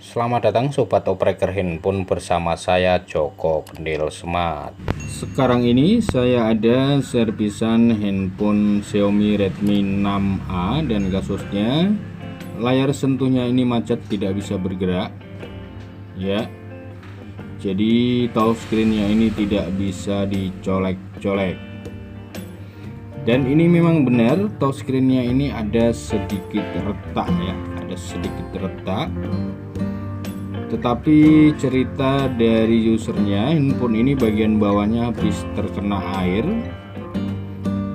Selamat datang Sobat Opreker Handphone bersama saya Joko Kendil Smart. Sekarang ini saya ada servisan handphone Xiaomi Redmi 6A dan kasusnya layar sentuhnya ini macet, tidak bisa bergerak ya. Jadi touchscreennya ini tidak bisa dicolek-colek. Dan ini memang benar touchscreennya ini ada sedikit retak ya, ada sedikit retak. Tetapi cerita dari usernya, handphone ini bagian bawahnya habis terkena air.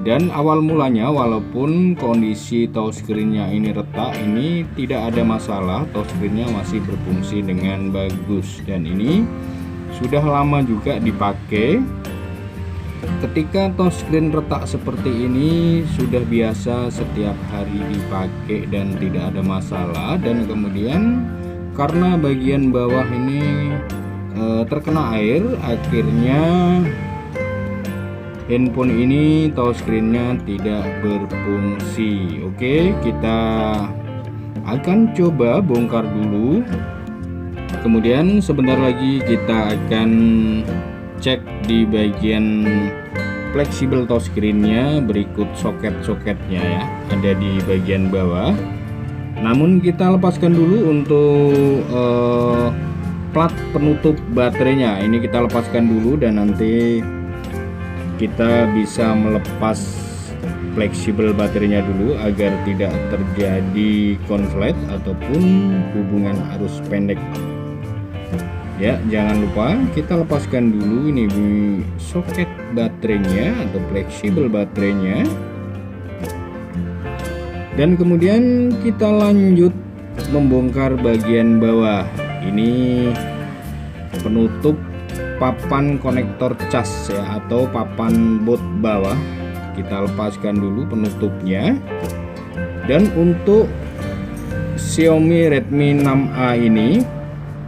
Dan awal mulanya walaupun kondisi touchscreennya ini retak, ini tidak ada masalah, touchscreennya masih berfungsi dengan bagus. Dan ini sudah lama juga dipakai. Ketika touchscreen retak seperti ini sudah biasa setiap hari dipakai dan tidak ada masalah. Dan kemudian karena bagian bawah ini terkena air, akhirnya handphone ini touchscreennya tidak berfungsi. Oke, kita akan coba bongkar dulu. Kemudian sebentar lagi kita akan cek di bagian fleksibel touchscreennya, berikut soket-soketnya ya, ada di bagian bawah. Namun kita lepaskan dulu untuk plat penutup baterainya. Ini kita lepaskan dulu dan nanti kita bisa melepas fleksibel baterainya dulu agar tidak terjadi konslet ataupun hubungan arus pendek. Ya, jangan lupa kita lepaskan dulu ini soket baterainya atau fleksibel baterainya. Dan kemudian kita lanjut membongkar bagian bawah. Ini penutup papan konektor cas ya, atau papan boot bawah. Kita lepaskan dulu penutupnya. Dan untuk Xiaomi Redmi 6A ini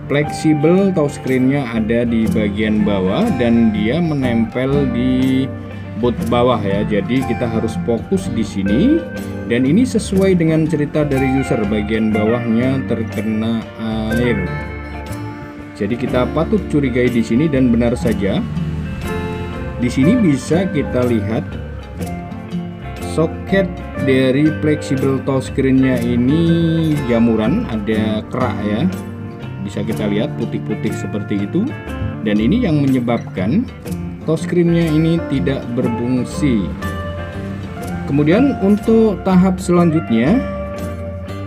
fleksibel touchscreennya ada di bagian bawah dan dia menempel di boot bawah ya. Jadi kita harus fokus di sini. Dan ini sesuai dengan cerita dari user, bagian bawahnya terkena air. Jadi kita patut curigai di sini dan benar saja. Di sini bisa kita lihat soket dari fleksibel touchscreennya ini jamuran, ada kerak ya. Bisa kita lihat putih-putih seperti itu. Dan ini yang menyebabkan touchscreennya ini tidak berfungsi. Kemudian untuk tahap selanjutnya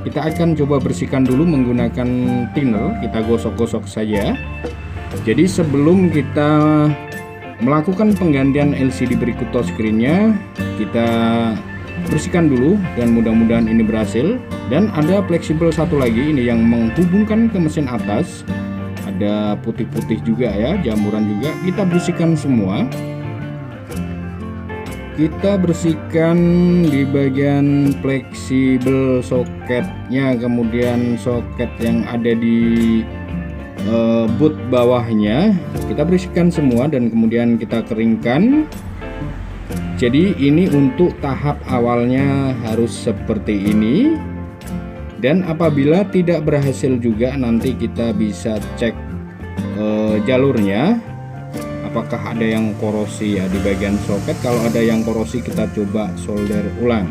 kita akan coba bersihkan dulu menggunakan thinner. Kita gosok-gosok saja. Jadi sebelum kita melakukan penggantian LCD berikut touchscreennya, kita bersihkan dulu dan mudah-mudahan ini berhasil. Dan ada fleksibel satu lagi ini yang menghubungkan ke mesin atas, ada putih-putih juga ya, jamuran juga. Kita bersihkan semua. Kita bersihkan di bagian fleksibel soketnya, kemudian soket yang ada di boot bawahnya. Kita bersihkan semua dan kemudian kita keringkan. Jadi ini untuk tahap awalnya harus seperti ini. Dan apabila tidak berhasil juga, nanti kita bisa cek jalurnya, apakah ada yang korosi ya di bagian soket. Kalau ada yang korosi kita coba solder ulang.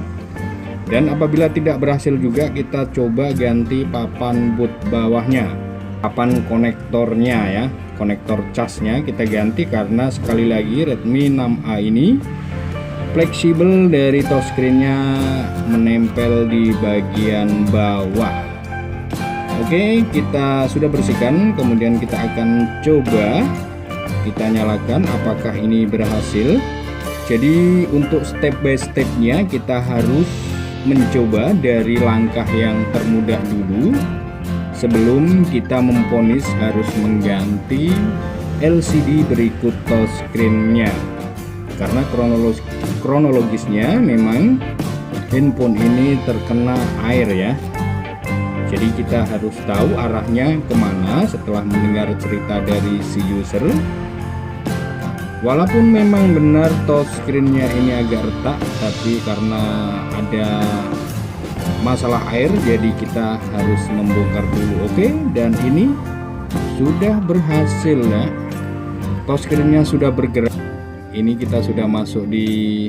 Dan apabila tidak berhasil juga, kita coba ganti papan boot bawahnya, papan konektornya ya, konektor casnya kita ganti. Karena sekali lagi Redmi 6A ini fleksibel dari touchscreennya menempel di bagian bawah. Oke, kita sudah bersihkan. Kemudian kita akan coba kita nyalakan apakah ini berhasil. Jadi untuk step by stepnya kita harus mencoba dari langkah yang termudah dulu sebelum kita memvonis harus mengganti LCD berikut touchscreennya. Karena kronologisnya memang handphone ini terkena air ya. Jadi kita harus tahu arahnya kemana setelah mendengar cerita dari si user. Walaupun memang benar touchscreennya ini agak retak, tapi karena ada masalah air, jadi kita harus membongkar dulu. Oke, dan ini sudah berhasil ya, touchscreen-nya sudah bergerak. Ini kita sudah masuk di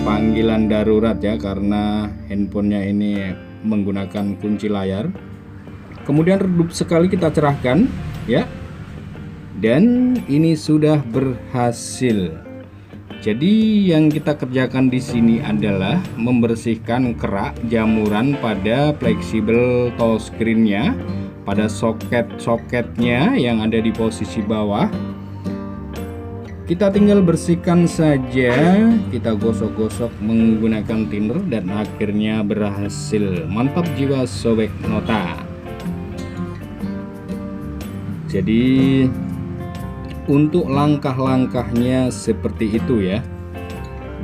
panggilan darurat ya, karena handphonenya ini menggunakan kunci layar. Kemudian redup sekali kita cerahkan ya, dan ini sudah berhasil. Jadi yang kita kerjakan di sini adalah membersihkan kerak jamuran pada fleksibel touchscreen-nya, pada soket-soketnya yang ada di posisi bawah. Kita tinggal bersihkan saja, kita gosok-gosok menggunakan thinner, dan akhirnya berhasil. Mantap jiwa Sobek Nota. Jadi untuk langkah-langkahnya seperti itu ya,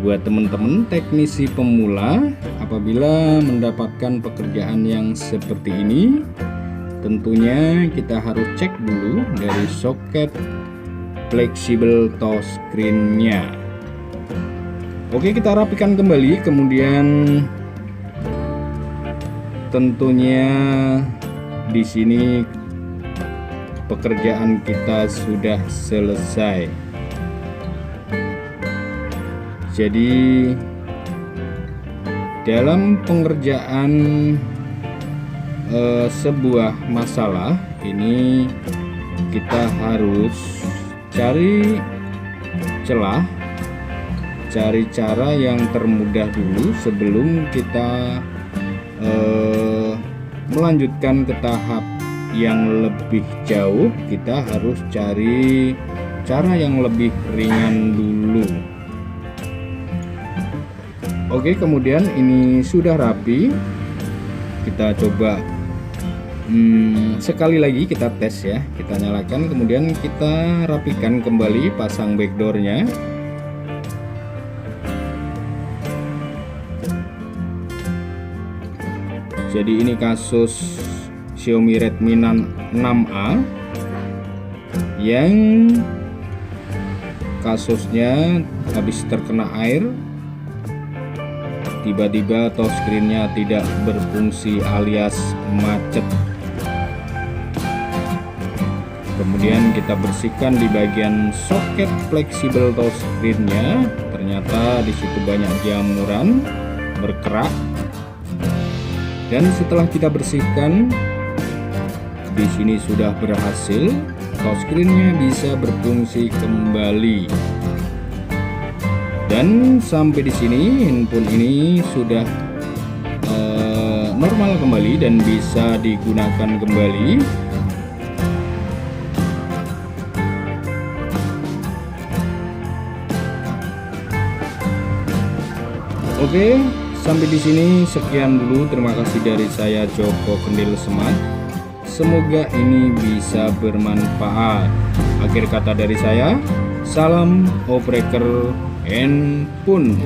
buat teman-teman teknisi pemula. Apabila mendapatkan pekerjaan yang seperti ini, tentunya kita harus cek dulu dari soket fleksibel touchscreen-nya. Oke, kita rapikan kembali, kemudian tentunya di sini pekerjaan kita sudah selesai. Jadi dalam pengerjaan sebuah masalah ini, kita harus cari celah, cari cara yang termudah dulu sebelum kita melanjutkan ke tahap yang lebih jauh. Kita harus cari cara yang lebih ringan dulu. Oke, kemudian ini sudah rapi. Kita coba sekali lagi kita tes ya, kita nyalakan, kemudian kita rapikan kembali, pasang backdoornya. Jadi ini kasus Xiaomi Redmi 6A yang kasusnya habis terkena air, tiba-tiba touchscreen-nya tidak berfungsi alias macet. Kemudian kita bersihkan di bagian soket fleksibel touchscreen-nya, ternyata di situ banyak jamuran berkerak. Dan setelah kita bersihkan, di sini sudah berhasil, touchscreen-nya bisa berfungsi kembali. Dan sampai di sini handphone ini sudah normal kembali dan bisa digunakan kembali. Oke, sampai di sini sekian dulu. Terima kasih dari saya, Joko Kendil Smart. Semoga ini bisa bermanfaat. Akhir kata dari saya, salam operator handphone.